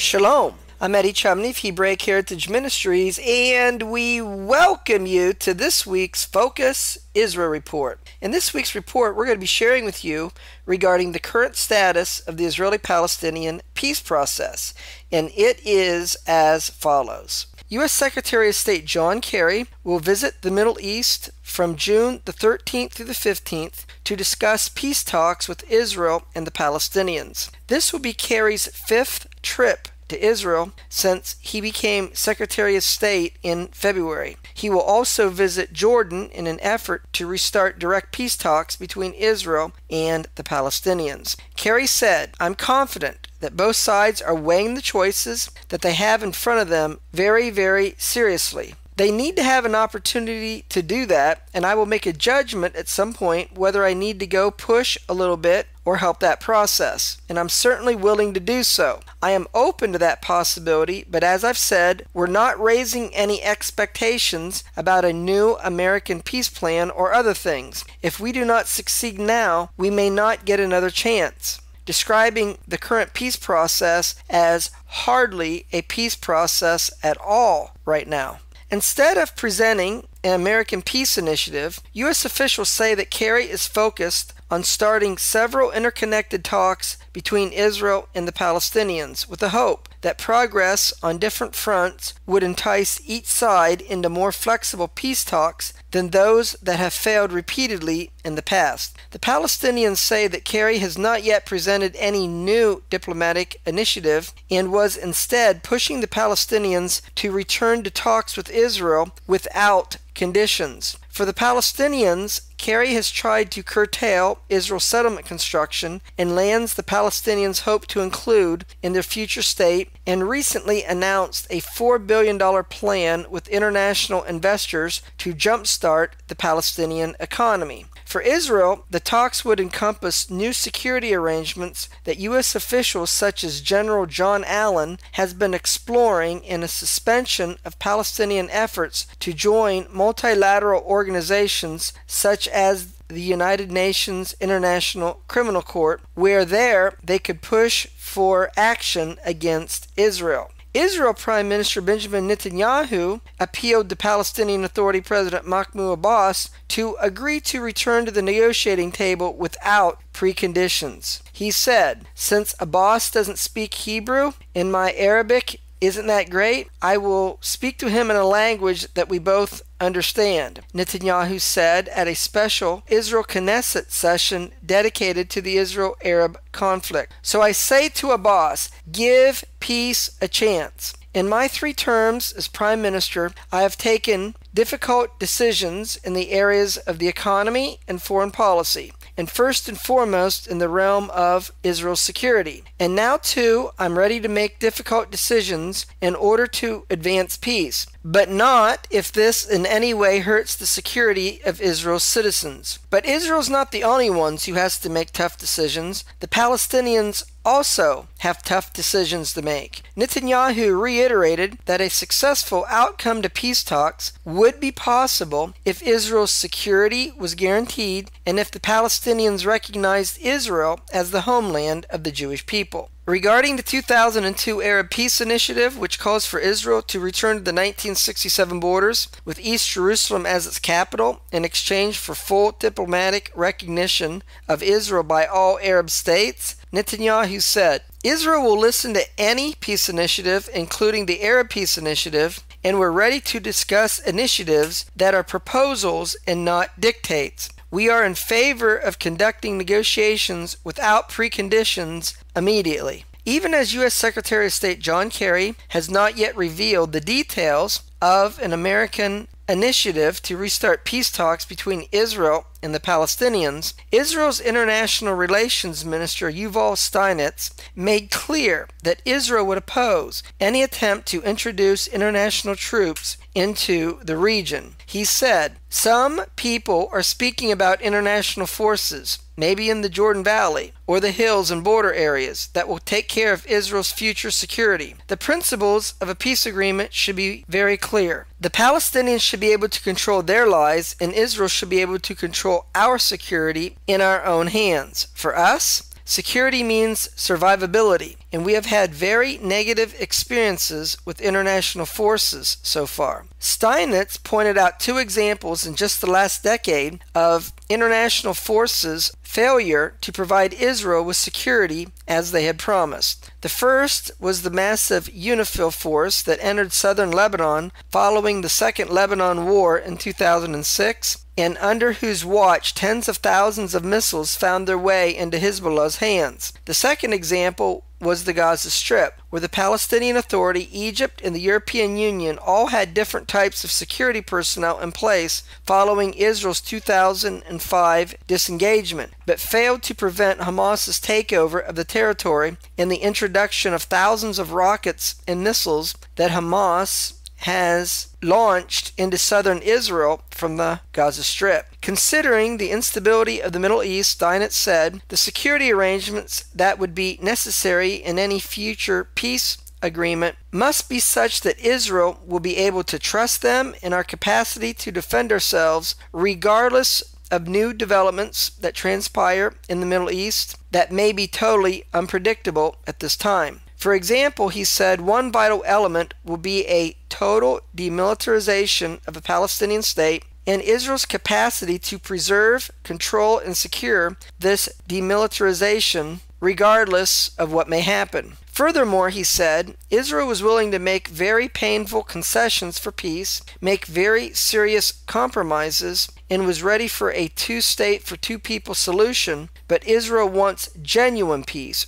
Shalom. I'm Eddie Chumney of Hebraic Heritage Ministries, and we welcome you to this week's Focus Israel Report. In this week's report, we're going to be sharing with you regarding the current status of the Israeli-Palestinian peace process, and it is as follows. U.S. Secretary of State John Kerry will visit the Middle East from June the 13th through the 15th to discuss peace talks with Israel and the Palestinians. This will be Kerry's fifth trip to Israel since he became Secretary of State in February. He will also visit Jordan in an effort to restart direct peace talks between Israel and the Palestinians. Kerry said, "I'm confident that both sides are weighing the choices that they have in front of them very, very seriously. They need to have an opportunity to do that, and I will make a judgment at some point whether I need to go push a little bit or help that process, and I'm certainly willing to do so. I am open to that possibility, but as I've said, we're not raising any expectations about a new American peace plan or other things. If we do not succeed now, we may not get another chance," describing the current peace process as hardly a peace process at all right now. Instead of presenting an American peace initiative, U.S. officials say that Kerry is focused on starting several interconnected talks between Israel and the Palestinians with the hope that progress on different fronts would entice each side into more flexible peace talks than those that have failed repeatedly in the past. The Palestinians say that Kerry has not yet presented any new diplomatic initiative and was instead pushing the Palestinians to return to talks with Israel without conditions. For the Palestinians, Kerry has tried to curtail Israel's settlement construction and lands the Palestinians hope to include in their future state, and recently announced a $4 billion plan with international investors to jumpstart the Palestinian economy. For Israel, the talks would encompass new security arrangements that U.S. officials such as General John Allen has been exploring, in a suspension of Palestinian efforts to join multilateral organizations such as the United Nations International Criminal Court, where there they could push for action against Israel. Israel Prime Minister Benjamin Netanyahu appealed to Palestinian Authority President Mahmoud Abbas to agree to return to the negotiating table without preconditions. He said, "Since Abbas doesn't speak Hebrew and my Arabic isn't that great, I will speak to him in a language that we both understand," Netanyahu said at a special Israel Knesset session dedicated to the Israel-Arab conflict. "So I say to Abbas, give peace a chance. In my 3 terms as Prime Minister, I have taken difficult decisions in the areas of the economy and foreign policy, and first and foremost in the realm of Israel's security. And now, too, I'm ready to make difficult decisions in order to advance peace, but not if this in any way hurts the security of Israel's citizens. But Israel's not the only ones who has to make tough decisions. The Palestinians also have tough decisions to make." Netanyahu reiterated that a successful outcome to peace talks would be possible if Israel's security was guaranteed and if the Palestinians recognized Israel as the homeland of the Jewish people. Regarding the 2002 Arab Peace Initiative, which calls for Israel to return to the 1967 borders with East Jerusalem as its capital in exchange for full diplomatic recognition of Israel by all Arab states, Netanyahu said, "Israel will listen to any peace initiative, including the Arab Peace Initiative, and we're ready to discuss initiatives that are proposals and not dictates. We are in favor of conducting negotiations without preconditions immediately." Even as U.S. Secretary of State John Kerry has not yet revealed the details of an American initiative to restart peace talks between Israel and the Palestinians, Israel's International Relations Minister Yuval Steinitz made clear that Israel would oppose any attempt to introduce international troops into the region. He said, "Some people are speaking about international forces, maybe in the Jordan Valley or the hills and border areas, that will take care of Israel's future security. The principles of a peace agreement should be very clear. The Palestinians should be able to control their lives, and Israel should be able to control our security in our own hands. For us, security means survivability. and we have had very negative experiences with international forces so far. Steinitz pointed out 2 examples in just the last decade of international forces' failure to provide Israel with security as they had promised. The first was the massive UNIFIL force that entered southern Lebanon following the Second Lebanon War in 2006, and under whose watch tens of thousands of missiles found their way into Hezbollah's hands. The second example was the Gaza Strip, where the Palestinian Authority, Egypt, and the European Union all had different types of security personnel in place following Israel's 2005 disengagement, but failed to prevent Hamas's takeover of the territory and the introduction of thousands of rockets and missiles that Hamas has launched into southern Israel from the Gaza Strip. Considering the instability of the Middle East, Steinitz said, the security arrangements that would be necessary in any future peace agreement must be such that Israel will be able to trust them in our capacity to defend ourselves regardless of new developments that transpire in the Middle East that may be totally unpredictable at this time. For example, he said one vital element will be a total demilitarization of the Palestinian state and Israel's capacity to preserve, control, and secure this demilitarization regardless of what may happen. Furthermore, he said, Israel was willing to make very painful concessions for peace, make very serious compromises, and was ready for a two-state for two-people solution, but Israel wants genuine peace,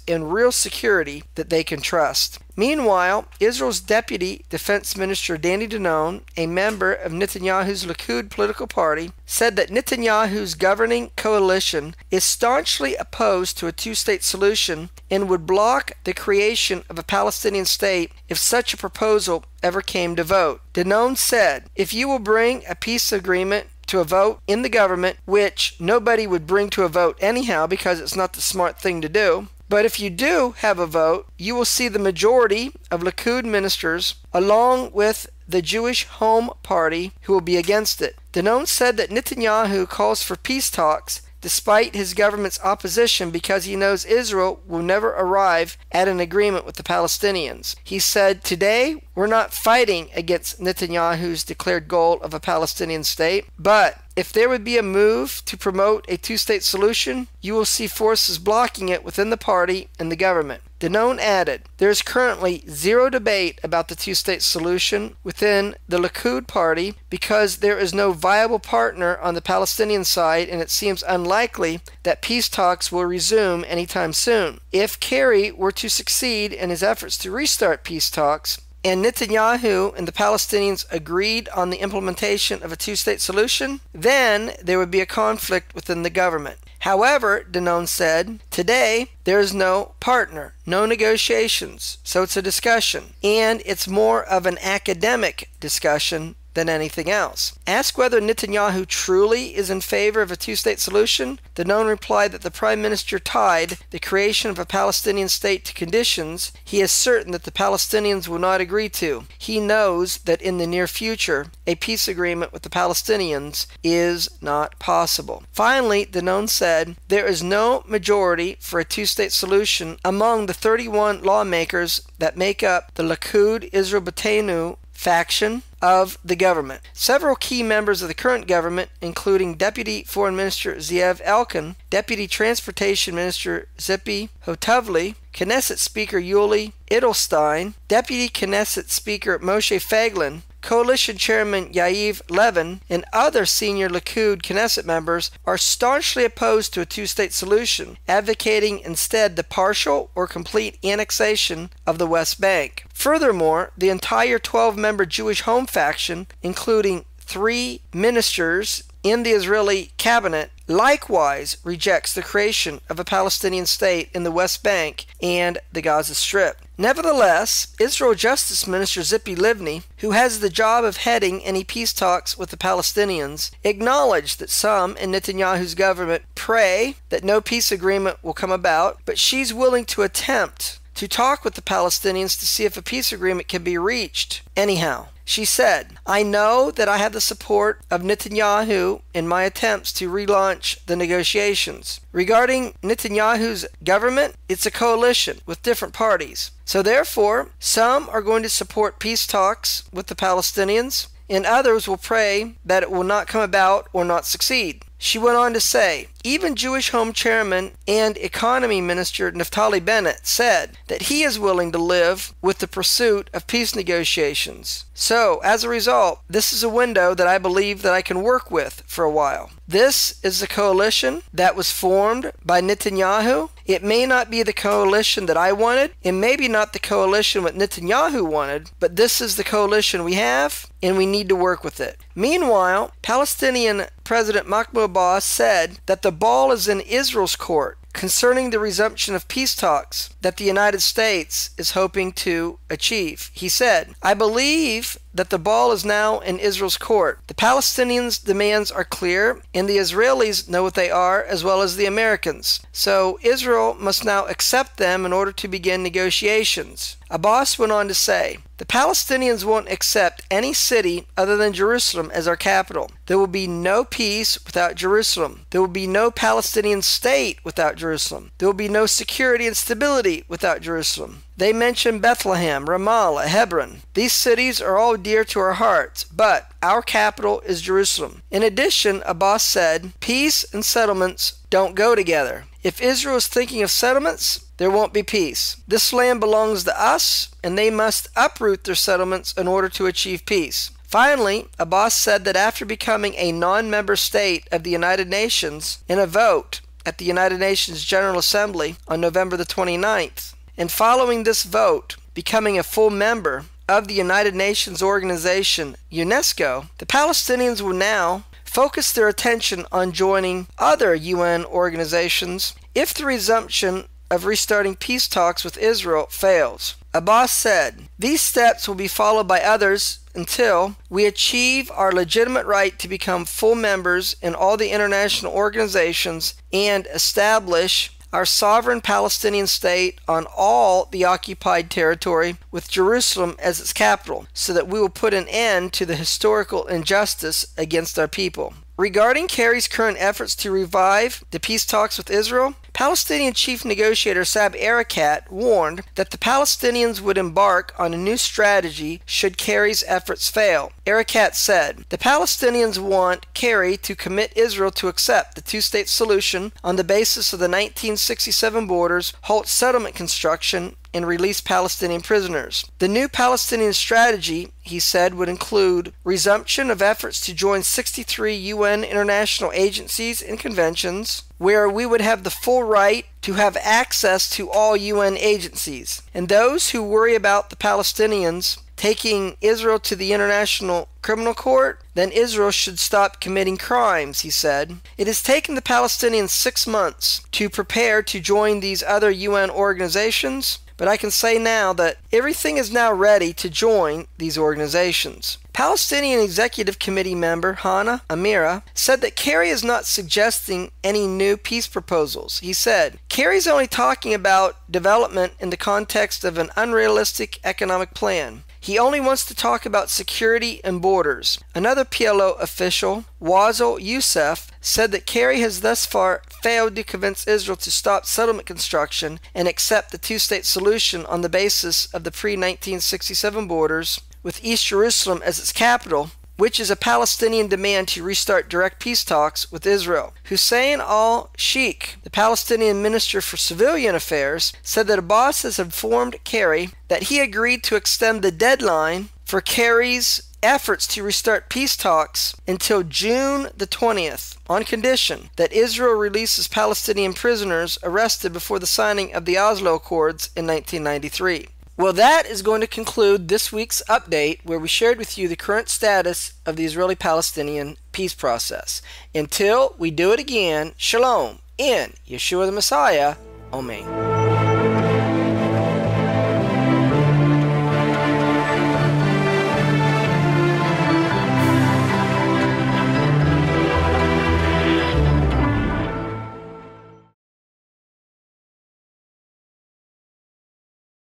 and real security that they can trust. Meanwhile, Israel's Deputy Defense Minister Danny Danon, a member of Netanyahu's Likud political party, said that Netanyahu's governing coalition is staunchly opposed to a two-state solution and would block the creation of a Palestinian state if such a proposal ever came to vote. Danon said, if you will bring a peace agreement to a vote in the government, which nobody would bring to a vote anyhow because it's not the smart thing to do, but if you do have a vote, you will see the majority of Likud ministers, along with the Jewish Home Party, who will be against it. Danon said that Netanyahu calls for peace talks despite his government's opposition because he knows Israel will never arrive at an agreement with the Palestinians. He said, today, we're not fighting against Netanyahu's declared goal of a Palestinian state, but if there would be a move to promote a two-state solution, you will see forces blocking it within the party and the government. Danon added, there is currently zero debate about the two-state solution within the Likud party because there is no viable partner on the Palestinian side and it seems unlikely that peace talks will resume anytime soon. If Kerry were to succeed in his efforts to restart peace talks, and Netanyahu and the Palestinians agreed on the implementation of a two-state solution, then there would be a conflict within the government. However, Danon said, today there is no partner, no negotiations, so it's a discussion, and it's more of an academic discussion than anything else. Asked whether Netanyahu truly is in favor of a two-state solution, Danon replied that the Prime Minister tied the creation of a Palestinian state to conditions he is certain that the Palestinians will not agree to. He knows that in the near future, a peace agreement with the Palestinians is not possible. Finally, Danon said, there is no majority for a two-state solution among the 31 lawmakers that make up the Likud Israel Beitenu faction of the government. Several key members of the current government, including Deputy Foreign Minister Zeev Elkin, Deputy Transportation Minister Zippy Hotovely, Knesset Speaker Yuli Edelstein, Deputy Knesset Speaker Moshe Feiglin, Coalition Chairman Yariv Levin, and other senior Likud Knesset members are staunchly opposed to a two-state solution, advocating instead the partial or complete annexation of the West Bank. Furthermore, the entire 12-member Jewish Home faction, including 3 ministers in the Israeli cabinet, likewise rejects the creation of a Palestinian state in the West Bank and the Gaza Strip. Nevertheless, Israel Justice Minister Zippy Livni, who has the job of heading any peace talks with the Palestinians, acknowledged that some in Netanyahu's government pray that no peace agreement will come about, but she's willing to attempt to talk with the Palestinians to see if a peace agreement can be reached anyhow. She said, "I know that I have the support of Netanyahu in my attempts to relaunch the negotiations. Regarding Netanyahu's government, it's a coalition with different parties. So therefore, some are going to support peace talks with the Palestinians, and others will pray that it will not come about or not succeed." She went on to say, even Jewish Home Chairman and Economy Minister Naftali Bennett said that he is willing to live with the pursuit of peace negotiations. So, as a result, this is a window that I believe that I can work with for a while. This is the coalition that was formed by Netanyahu. It may not be the coalition that I wanted, and maybe not the coalition what Netanyahu wanted, but this is the coalition we have, and we need to work with it. Meanwhile, Palestinian President Mahmoud Abbas said that the ball is in Israel's court concerning the resumption of peace talks that the United States is hoping to achieve. He said, "I believe that the ball is now in Israel's court. The Palestinians' demands are clear, and the Israelis know what they are, as well as the Americans. So Israel must now accept them in order to begin negotiations." Abbas went on to say, "The Palestinians won't accept any city other than Jerusalem as our capital. There will be no peace without Jerusalem. There will be no Palestinian state without Jerusalem. There will be no security and stability without Jerusalem." They mention Bethlehem, Ramallah, Hebron. These cities are all dear to our hearts, but our capital is Jerusalem. In addition, Abbas said, peace and settlements don't go together. If Israel is thinking of settlements, there won't be peace. This land belongs to us, and they must uproot their settlements in order to achieve peace. Finally, Abbas said that after becoming a non-member state of the United Nations in a vote at the United Nations General Assembly on November the 29th, and following this vote, becoming a full member of the United Nations organization, UNESCO, the Palestinians will now focus their attention on joining other UN organizations if the resumption of restarting peace talks with Israel fails. Abbas said, "These steps will be followed by others until we achieve our legitimate right to become full members in all the international organizations and establish our sovereign Palestinian state on all the occupied territory with Jerusalem as its capital, so that we will put an end to the historical injustice against our people." Regarding Kerry's current efforts to revive the peace talks with Israel, Palestinian chief negotiator Saeb Erekat warned that the Palestinians would embark on a new strategy should Kerry's efforts fail. Erekat said, "The Palestinians want Kerry to commit Israel to accept the two-state solution on the basis of the 1967 borders, halt settlement construction, and release Palestinian prisoners. The new Palestinian strategy," he said, "would include resumption of efforts to join 63 UN international agencies and conventions, where we would have the full right to have access to all UN agencies. And those who worry about the Palestinians taking Israel to the International Criminal Court, then Israel should stop committing crimes," he said. "It has taken the Palestinians 6 months to prepare to join these other UN organizations, but I can say now that everything is now ready to join these organizations." Palestinian Executive Committee member Hana Amira said that Kerry is not suggesting any new peace proposals. He said, "Kerry's only talking about development in the context of an unrealistic economic plan. He only wants to talk about security and borders." Another PLO official, Wazil Youssef, said that Kerry has thus far failed to convince Israel to stop settlement construction and accept the two-state solution on the basis of the pre-1967 borders, with East Jerusalem as its capital, which is a Palestinian demand to restart direct peace talks with Israel. Hussein al-Sheikh, the Palestinian Minister for Civilian Affairs, said that Abbas has informed Kerry that he agreed to extend the deadline for Kerry's efforts to restart peace talks until June the 20th, on condition that Israel releases Palestinian prisoners arrested before the signing of the Oslo Accords in 1993. Well, that is going to conclude this week's update, where we shared with you the current status of the Israeli-Palestinian peace process. Until we do it again, Shalom in Yeshua the Messiah. Amen.